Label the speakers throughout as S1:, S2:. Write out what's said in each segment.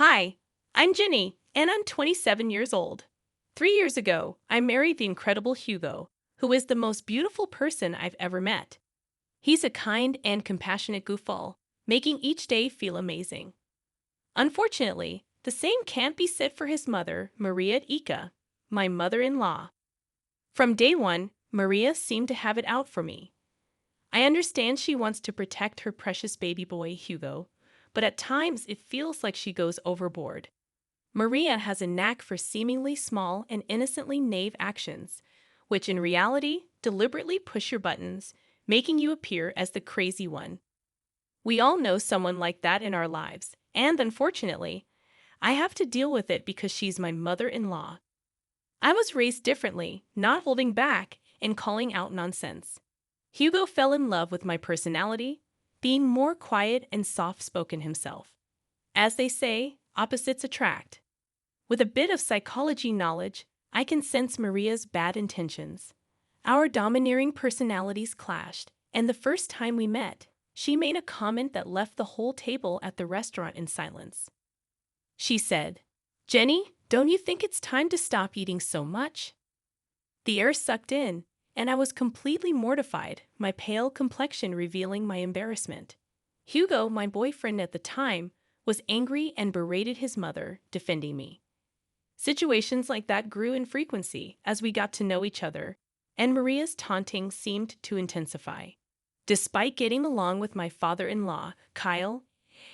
S1: Hi, I'm Jenny, and I'm 27 years old. 3 years ago, I married the incredible Hugo, who is the most beautiful person I've ever met. He's a kind and compassionate goofball, making each day feel amazing. Unfortunately, the same can't be said for his mother, Maria Eeka, my mother-in-law. From day one, Maria seemed to have it out for me. I understand she wants to protect her precious baby boy, Hugo, but at times it feels like she goes overboard. Maria has a knack for seemingly small and innocently naive actions, which in reality deliberately push your buttons, making you appear as the crazy one. We all know someone like that in our lives, and unfortunately, I have to deal with it because she's my mother-in-law. I was raised differently, not holding back and calling out nonsense. Hugo fell in love with my personality, being more quiet and soft-spoken himself. As they say, opposites attract. With a bit of psychology knowledge, I can sense Maria's bad intentions. Our domineering personalities clashed, and the first time we met, she made a comment that left the whole table at the restaurant in silence. She said, "Jenny, don't you think it's time to stop eating so much?" The air sucked in, and I was completely mortified, my pale complexion revealing my embarrassment. Hugo, my boyfriend at the time, was angry and berated his mother, defending me. Situations like that grew in frequency as we got to know each other, and Maria's taunting seemed to intensify. Despite getting along with my father-in-law, Kyle,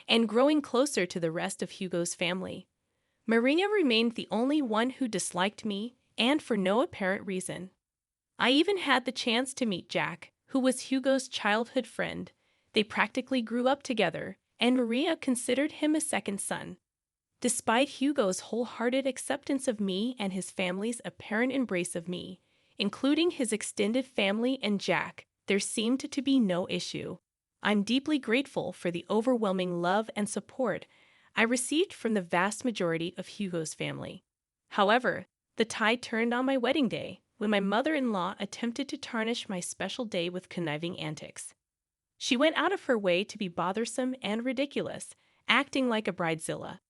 S1: and growing closer to the rest of Hugo's family, Maria remained the only one who disliked me, and for no apparent reason. I even had the chance to meet Jack, who was Hugo's childhood friend. They practically grew up together, and Maria considered him a second son. Despite Hugo's wholehearted acceptance of me and his family's apparent embrace of me, including his extended family and Jack, there seemed to be no issue. I'm deeply grateful for the overwhelming love and support I received from the vast majority of Hugo's family. However, the tide turned on my wedding day when my mother-in-law attempted to tarnish my special day with conniving antics. She went out of her way to be bothersome and ridiculous, acting like a bridezilla.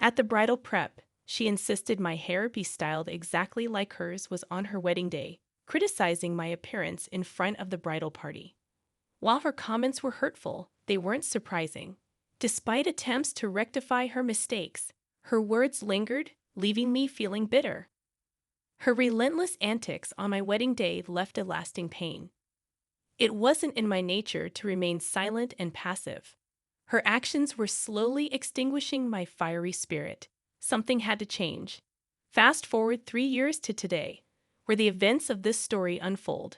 S1: At the bridal prep, she insisted my hair be styled exactly like hers was on her wedding day, criticizing my appearance in front of the bridal party. While her comments were hurtful, they weren't surprising. Despite attempts to rectify her mistakes, her words lingered, leaving me feeling bitter. Her relentless antics on my wedding day left a lasting pain. It wasn't in my nature to remain silent and passive. Her actions were slowly extinguishing my fiery spirit. Something had to change. Fast forward 3 years to today, where the events of this story unfold.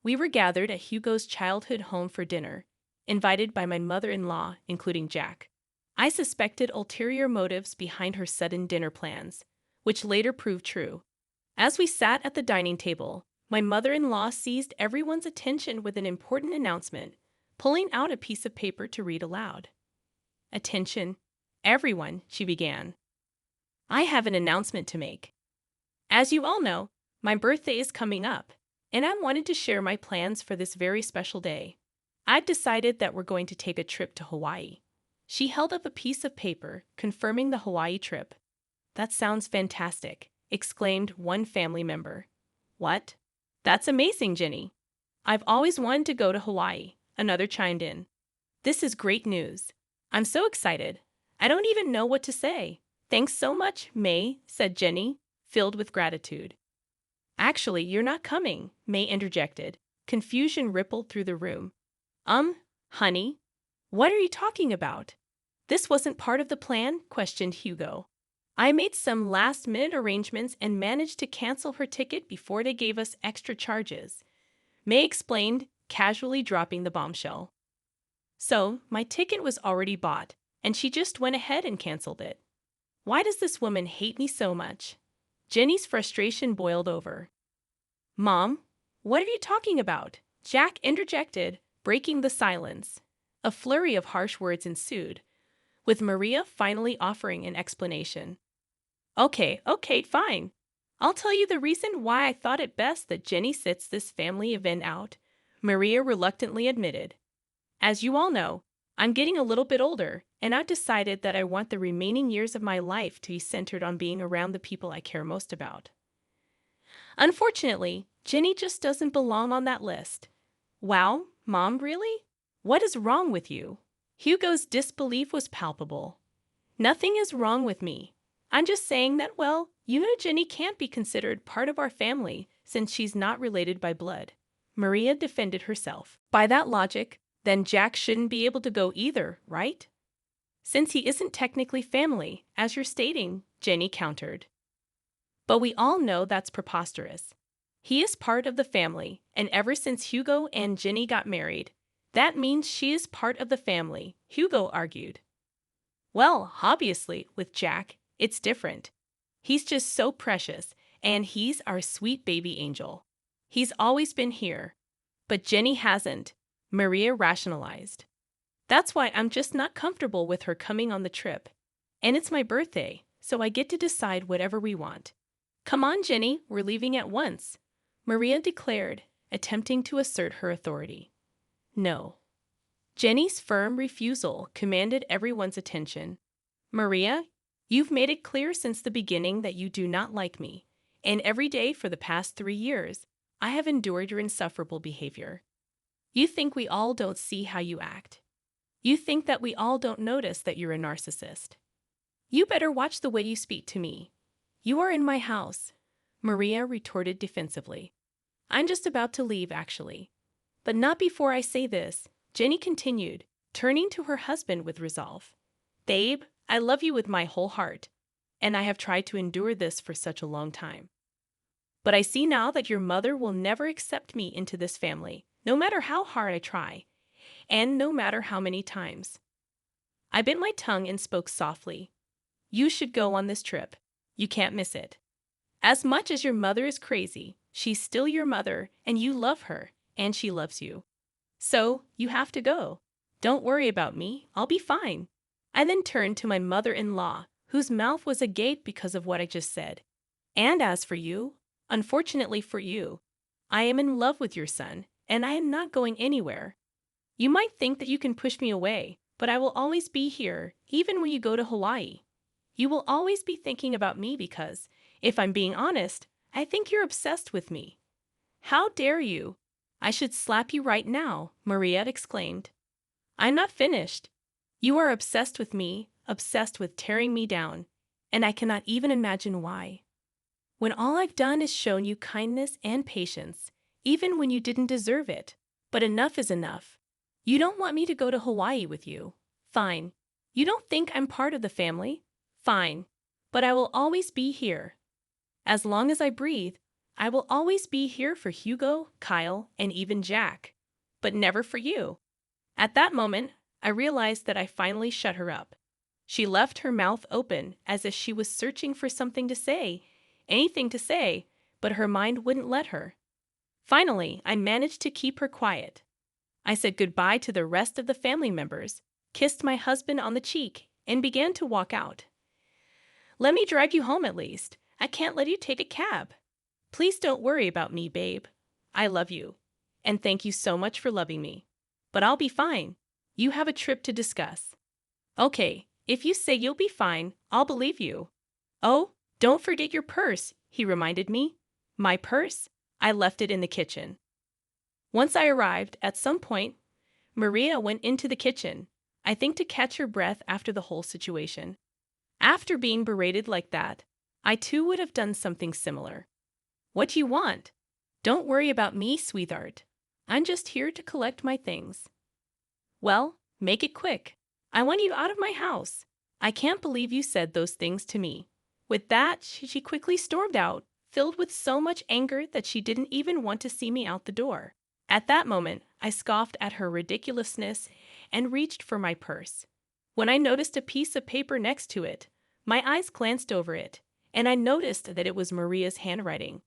S1: We were gathered at Hugo's childhood home for dinner, invited by my mother-in-law, including Jack. I suspected ulterior motives behind her sudden dinner plans, which later proved true. As we sat at the dining table, my mother-in-law seized everyone's attention with an important announcement, pulling out a piece of paper to read aloud. "Attention, everyone," she began. "I have an announcement to make. As you all know, my birthday is coming up, and I wanted to share my plans for this very special day. I've decided that we're going to take a trip to Hawaii." She held up a piece of paper confirming the Hawaii trip. "That sounds fantastic," exclaimed one family member. "What? That's amazing, Jenny. I've always wanted to go to Hawaii," another chimed in. "This is great news. I'm so excited. I don't even know what to say." "Thanks so much, May," said Jenny, filled with gratitude. "Actually, you're not coming," May interjected. Confusion rippled through the room. Honey, what are you talking about? This wasn't part of the plan?" questioned Hugo. "I made some last-minute arrangements and managed to cancel her ticket before they gave us extra charges," May explained, casually dropping the bombshell. "So, my ticket was already bought, and she just went ahead and canceled it. Why does this woman hate me so much?" Jenny's frustration boiled over. "Mom, what are you talking about?" Jack interjected, breaking the silence. A flurry of harsh words ensued, with Maria finally offering an explanation. Okay, fine. I'll tell you the reason why I thought it best that Jenny sits this family event out," Maria reluctantly admitted. "As you all know, I'm getting a little bit older, and I've decided that I want the remaining years of my life to be centered on being around the people I care most about. Unfortunately, Jenny just doesn't belong on that list. Wow, Mom, really? What is wrong with you? Hugo's disbelief was palpable. Nothing is wrong with me. I'm just saying that, well, you know Jenny can't be considered part of our family since she's not related by blood. Maria defended herself. By that logic, then Jack shouldn't be able to go either, right? Since he isn't technically family, as you're stating, Jenny countered. But we all know that's preposterous. He is part of the family, and ever since Hugo and Jenny got married, that means she is part of the family, Hugo argued. Well, obviously, with Jack, it's different. He's just so precious, and he's our sweet baby angel. He's always been here. But Jenny hasn't, Maria rationalized. That's why I'm just not comfortable with her coming on the trip. And it's my birthday, so I get to decide whatever we want. Come on, Jenny, we're leaving at once, Maria declared, attempting to assert her authority. No. Jenny's firm refusal commanded everyone's attention. Maria, you've made it clear since the beginning that you do not like me, and every day for the past 3 years, I have endured your insufferable behavior. You think we all don't see how you act. You think that we all don't notice that you're a narcissist. You better watch the way you speak to me. You are in my house, Maria retorted defensively. I'm just about to leave, actually. But not before I say this, Jenny continued, turning to her husband with resolve. Babe, I love you with my whole heart, and I have tried to endure this for such a long time. But I see now that your mother will never accept me into this family, no matter how hard I try, and no matter how many times. I bit my tongue and spoke softly. You should go on this trip. You can't miss it. As much as your mother is crazy, she's still your mother, and you love her, and she loves you. So, you have to go. Don't worry about me, I'll be fine. I then turned to my mother-in-law, whose mouth was agape because of what I just said. And as for you, unfortunately for you, I am in love with your son, and I am not going anywhere. You might think that you can push me away, but I will always be here, even when you go to Hawaii. You will always be thinking about me because, if I'm being honest, I think you're obsessed with me. How dare you? I should slap you right now, Maria exclaimed. I'm not finished. You are obsessed with me, obsessed with tearing me down, and I cannot even imagine why. When all I've done is shown you kindness and patience, even when you didn't deserve it. But enough is enough. You don't want me to go to Hawaii with you. Fine. You don't think I'm part of the family? Fine. But I will always be here. As long as I breathe, I will always be here for Hugo, Kyle, and even Jack. But never for you. At that moment, I realized that I finally shut her up. She left her mouth open as if she was searching for something to say, anything to say, but her mind wouldn't let her. Finally, I managed to keep her quiet. I said goodbye to the rest of the family members, kissed my husband on the cheek, and began to walk out. Let me drag you home at least. I can't let you take a cab. Please don't worry about me, babe. I love you. And thank you so much for loving me. But I'll be fine. You have a trip to discuss. Okay, if you say you'll be fine, I'll believe you. Oh, don't forget your purse, he reminded me. My purse? I left it in the kitchen. Once I arrived, at some point, Maria went into the kitchen, I think to catch her breath after the whole situation. After being berated like that, I too would have done something similar. What do you want? Don't worry about me, sweetheart. I'm just here to collect my things. Well, make it quick. I want you out of my house. I can't believe you said those things to me. With that, she quickly stormed out, filled with so much anger that she didn't even want to see me out the door. At that moment, I scoffed at her ridiculousness and reached for my purse. When I noticed a piece of paper next to it, my eyes glanced over it, and I noticed that it was Maria's handwriting.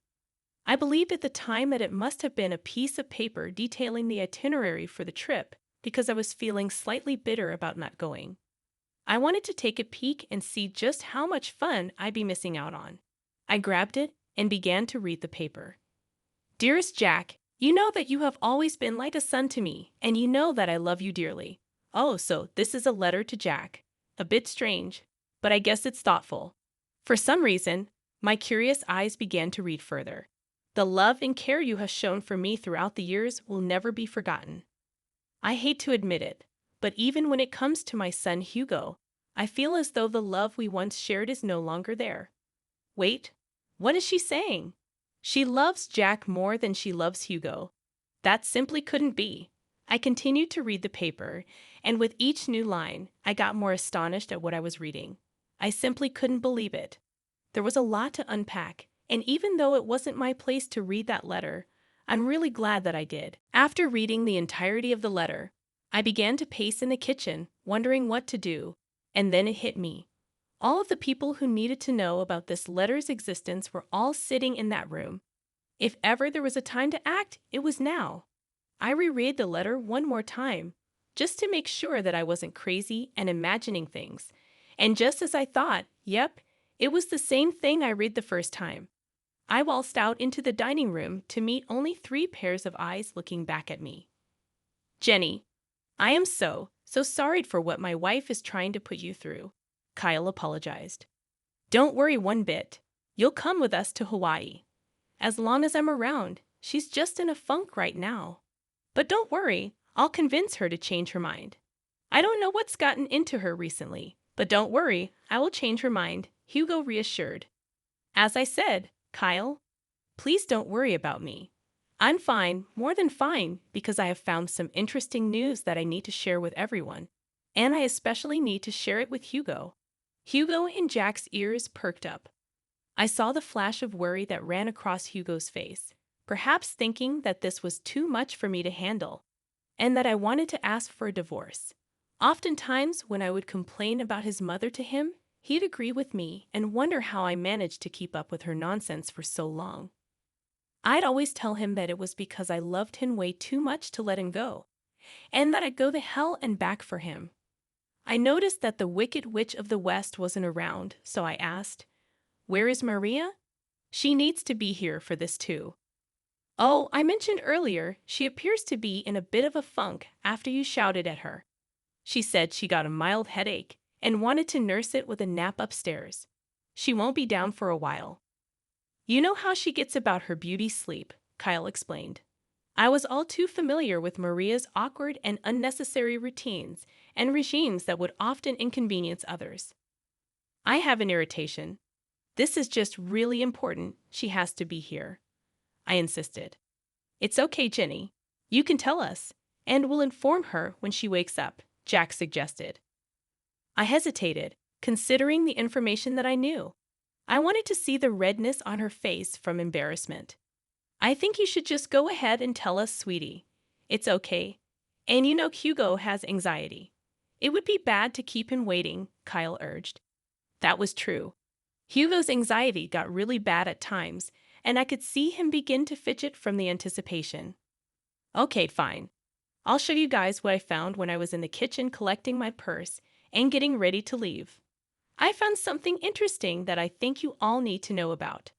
S1: I believed at the time that it must have been a piece of paper detailing the itinerary for the trip because I was feeling slightly bitter about not going. I wanted to take a peek and see just how much fun I'd be missing out on. I grabbed it and began to read the paper. Dearest Jack, you know that you have always been like a son to me, and you know that I love you dearly. Oh, so this is a letter to Jack. A bit strange, but I guess it's thoughtful. For some reason, my curious eyes began to read further. The love and care you have shown for me throughout the years will never be forgotten. I hate to admit it, but even when it comes to my son Hugo, I feel as though the love we once shared is no longer there. Wait, what is she saying? She loves Jack more than she loves Hugo. That simply couldn't be. I continued to read the paper, and with each new line, I got more astonished at what I was reading. I simply couldn't believe it. There was a lot to unpack, and even though it wasn't my place to read that letter, I'm really glad that I did. After reading the entirety of the letter, I began to pace in the kitchen, wondering what to do, and then it hit me. All of the people who needed to know about this letter's existence were all sitting in that room. If ever there was a time to act, it was now. I reread the letter one more time, just to make sure that I wasn't crazy and imagining things. And just as I thought, yep, it was the same thing I read the first time. I waltzed out into the dining room to meet only 3 pairs of eyes looking back at me. Jenny, I am so sorry for what my wife is trying to put you through. Kyle apologized. Don't worry one bit. You'll come with us to Hawaii. As long as I'm around, she's just in a funk right now. But don't worry, I'll convince her to change her mind. I don't know what's gotten into her recently, but don't worry, I will change her mind, Hugo reassured. As I said, Kyle, please don't worry about me. I'm fine, more than fine, because I have found some interesting news that I need to share with everyone. And I especially need to share it with Hugo. Hugo and Jack's ears perked up. I saw the flash of worry that ran across Hugo's face, perhaps thinking that this was too much for me to handle, and that I wanted to ask for a divorce. Oftentimes, when I would complain about his mother to him, he'd agree with me and wonder how I managed to keep up with her nonsense for so long. I'd always tell him that it was because I loved him way too much to let him go, and that I'd go to hell and back for him. I noticed that the Wicked Witch of the West wasn't around, so I asked, "Where is Maria? She needs to be here for this too." "Oh, I mentioned earlier, she appears to be in a bit of a funk after you shouted at her. She said she got a mild headache and wanted to nurse it with a nap upstairs. She won't be down for a while." "You know how she gets about her beauty sleep," Kyle explained. I was all too familiar with Maria's awkward and unnecessary routines and regimes that would often inconvenience others. "I have an irritation. This is just really important. She has to be here," I insisted. "It's okay, Jenny. You can tell us, and we'll inform her when she wakes up," Jack suggested. I hesitated, considering the information that I knew. I wanted to see the redness on her face from embarrassment. "I think you should just go ahead and tell us, sweetie. It's okay. And you know Hugo has anxiety. It would be bad to keep him waiting," Kyle urged. That was true. Hugo's anxiety got really bad at times, and I could see him begin to fidget from the anticipation. "Okay, fine. I'll show you guys what I found when I was in the kitchen collecting my purse and getting ready to leave. I found something interesting that I think you all need to know about."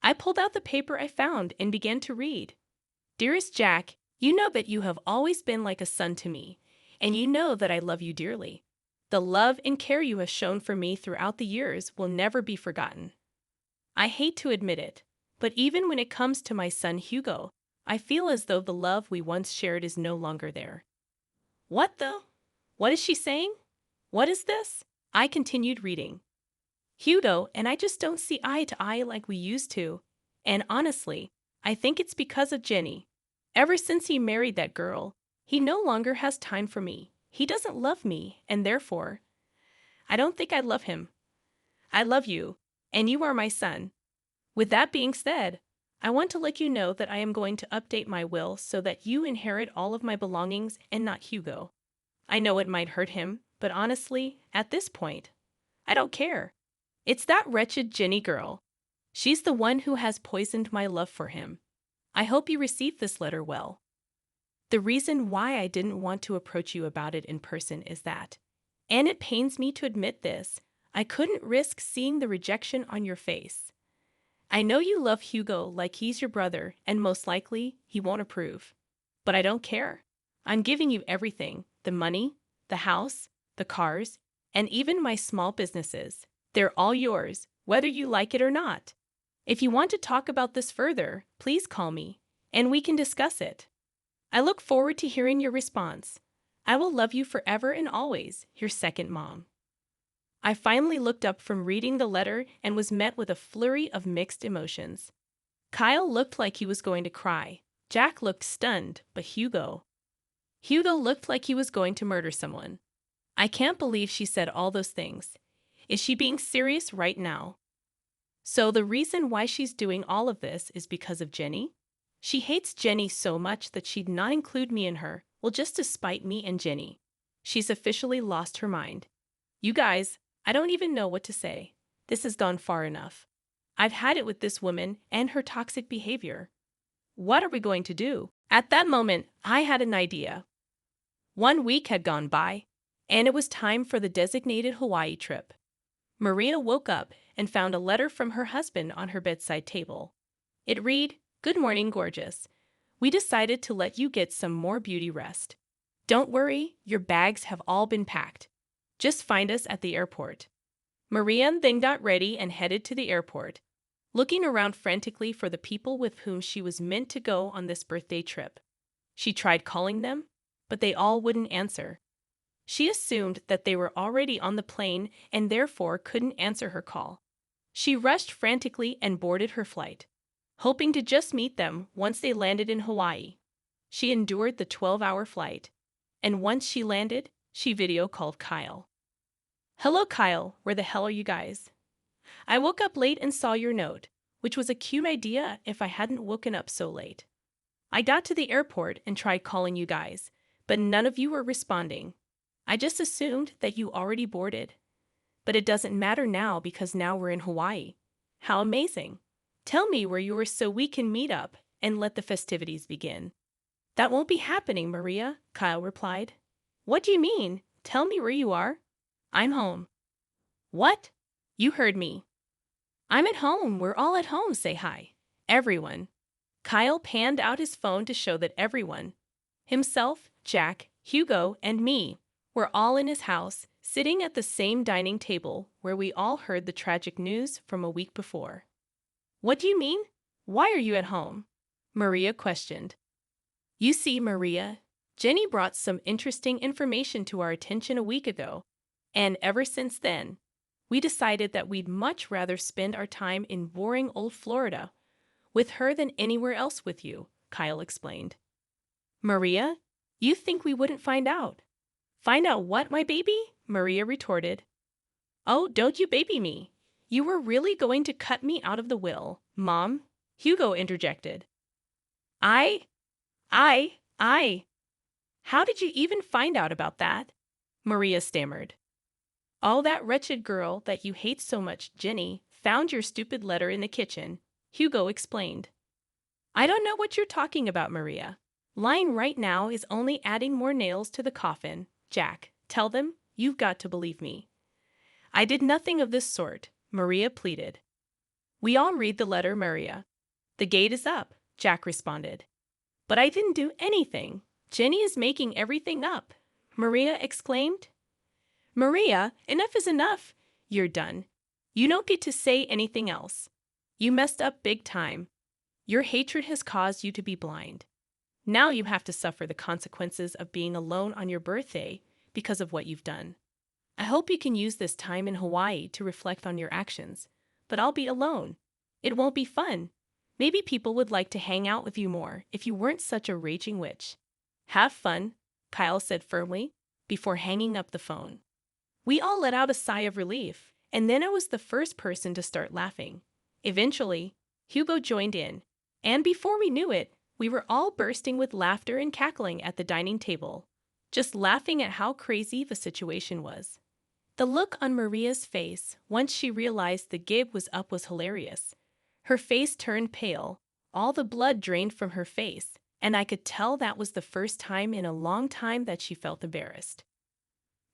S1: I pulled out the paper I found and began to read. "Dearest Jack, you know that you have always been like a son to me, and you know that I love you dearly. The love and care you have shown for me throughout the years will never be forgotten. I hate to admit it, but even when it comes to my son Hugo, I feel as though the love we once shared is no longer there." What the? What is she saying? What is this? I continued reading. "Hugo and I just don't see eye to eye like we used to. And honestly, I think it's because of Jenny. Ever since he married that girl, he no longer has time for me. He doesn't love me, and therefore, I don't think I love him. I love you, and you are my son. With that being said, I want to let you know that I am going to update my will so that you inherit all of my belongings and not Hugo. I know it might hurt him, but honestly, at this point, I don't care. It's that wretched Jenny girl. She's the one who has poisoned my love for him. I hope you received this letter well. The reason why I didn't want to approach you about it in person is that, and it pains me to admit this, I couldn't risk seeing the rejection on your face. I know you love Hugo like he's your brother, and most likely he won't approve. But I don't care. I'm giving you everything, the money, the house, the cars, and even my small businesses. They're all yours, whether you like it or not. If you want to talk about this further, please call me, and we can discuss it. I look forward to hearing your response. I will love you forever and always, your second mom. I finally looked up from reading the letter and was met with a flurry of mixed emotions. Kyle looked like he was going to cry. Jack looked stunned, but Hugo looked like he was going to murder someone. I can't believe she said all those things. Is she being serious right now? So the reason why she's doing all of this is because of Jenny? She hates Jenny so much that she'd not include me in her, well, just to spite me and Jenny. She's officially lost her mind. You guys, I don't even know what to say. This has gone far enough. I've had it with this woman and her toxic behavior. What are we going to do? At that moment, I had an idea. 1 week had gone by, and it was time for the designated Hawaii trip. Maria woke up and found a letter from her husband on her bedside table. It read, "Good morning, gorgeous. We decided to let you get some more beauty rest. Don't worry, your bags have all been packed. Just find us at the airport." Maria then got ready and headed to the airport, looking around frantically for the people with whom she was meant to go on this birthday trip. She tried calling them, but they all wouldn't answer. She assumed that they were already on the plane and therefore couldn't answer her call. She rushed frantically and boarded her flight, hoping to just meet them once they landed in Hawaii. She endured the 12-hour flight, and once she landed, she video called Kyle. "Hello, Kyle, where the hell are you guys? I woke up late and saw your note, which was a cute idea if I hadn't woken up so late. I got to the airport and tried calling you guys, but none of you were responding. I just assumed that you already boarded. But it doesn't matter now because now we're in Hawaii. How amazing! Tell me where you were so we can meet up and let the festivities begin." "That won't be happening, Maria," Kyle replied. "What do you mean? Tell me where you are." "I'm home." "What?" "You heard me. I'm at home. We're all at home. Say hi. Everyone." Kyle panned out his phone to show that everyone, himself, Jack, Hugo, and me, were all in his house, sitting at the same dining table where we all heard the tragic news from a week before. "What do you mean? Why are you at home?" Maria questioned. "You see, Maria, Jenny brought some interesting information to our attention a week ago, and ever since then, we decided that we'd much rather spend our time in boring old Florida with her than anywhere else with you," Kyle explained. "Maria, you think we wouldn't find out?" "Find out what, my baby?" Maria retorted. "Oh, don't you baby me. You were really going to cut me out of the will, Mom," Hugo interjected. I. How did you even find out about that?" Maria stammered. "Oh, that wretched girl that you hate so much, Jenny, found your stupid letter in the kitchen," Hugo explained. "I don't know what you're talking about, Maria. Lying right now is only adding more nails to the coffin. Jack, tell them you've got to believe me." "I did nothing of this sort," Maria pleaded. "We all read the letter, Maria. The gate is up," Jack responded. "But I didn't do anything. Jenny is making everything up," Maria exclaimed. "Maria, enough is enough. You're done. You don't get to say anything else. You messed up big time. Your hatred has caused you to be blind. Now you have to suffer the consequences of being alone on your birthday because of what you've done. I hope you can use this time in Hawaii to reflect on your actions, but I'll be alone. It won't be fun. Maybe people would like to hang out with you more if you weren't such a raging witch." "Have fun," Kyle said firmly, before hanging up the phone. We all let out a sigh of relief, and then I was the first person to start laughing. Eventually, Hugo joined in, and before we knew it, we were all bursting with laughter and cackling at the dining table, just laughing at how crazy the situation was. The look on Maria's face once she realized the gig was up was hilarious. Her face turned pale, all the blood drained from her face, and I could tell that was the first time in a long time that she felt embarrassed.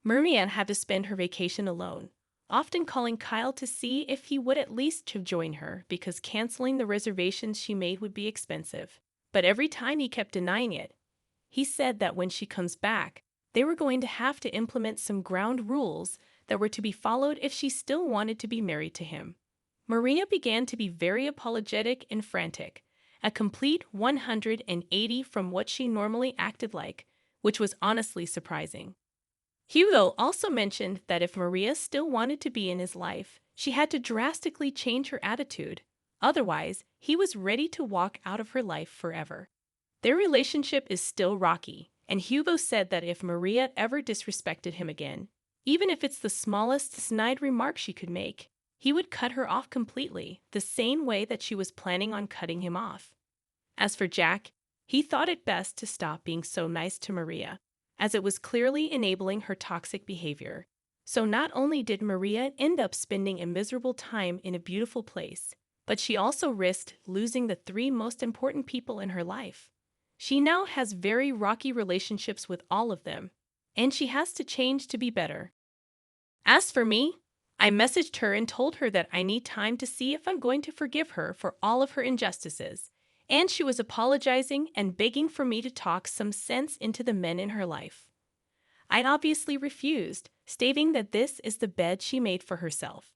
S1: Maria had to spend her vacation alone, often calling Kyle to see if he would at least join her because canceling the reservations she made would be expensive. But every time he kept denying it. He said that when she comes back, They were going to have to implement some ground rules that were to be followed if she still wanted to be married to him. Maria began to be very apologetic and frantic, a complete 180 from what she normally acted like, which was honestly surprising. Hugo also mentioned that if Maria still wanted to be in his life, she had to drastically change her attitude. Otherwise, he was ready to walk out of her life forever. Their relationship is still rocky, and Hugo said that if Maria ever disrespected him again, even if it's the smallest snide remark she could make, he would cut her off completely, the same way that she was planning on cutting him off. As for Jack, he thought it best to stop being so nice to Maria, as it was clearly enabling her toxic behavior. So not only did Maria end up spending a miserable time in a beautiful place, but she also risked losing the three most important people in her life. She now has very rocky relationships with all of them, and she has to change to be better. As for me, I messaged her and told her that I need time to see if I'm going to forgive her for all of her injustices, and she was apologizing and begging for me to talk some sense into the men in her life. I'd obviously refused, stating that this is the bed she made for herself,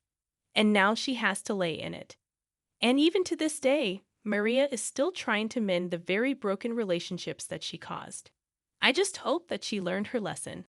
S1: and now she has to lay in it. And even to this day, Maria is still trying to mend the very broken relationships that she caused. I just hope that she learned her lesson.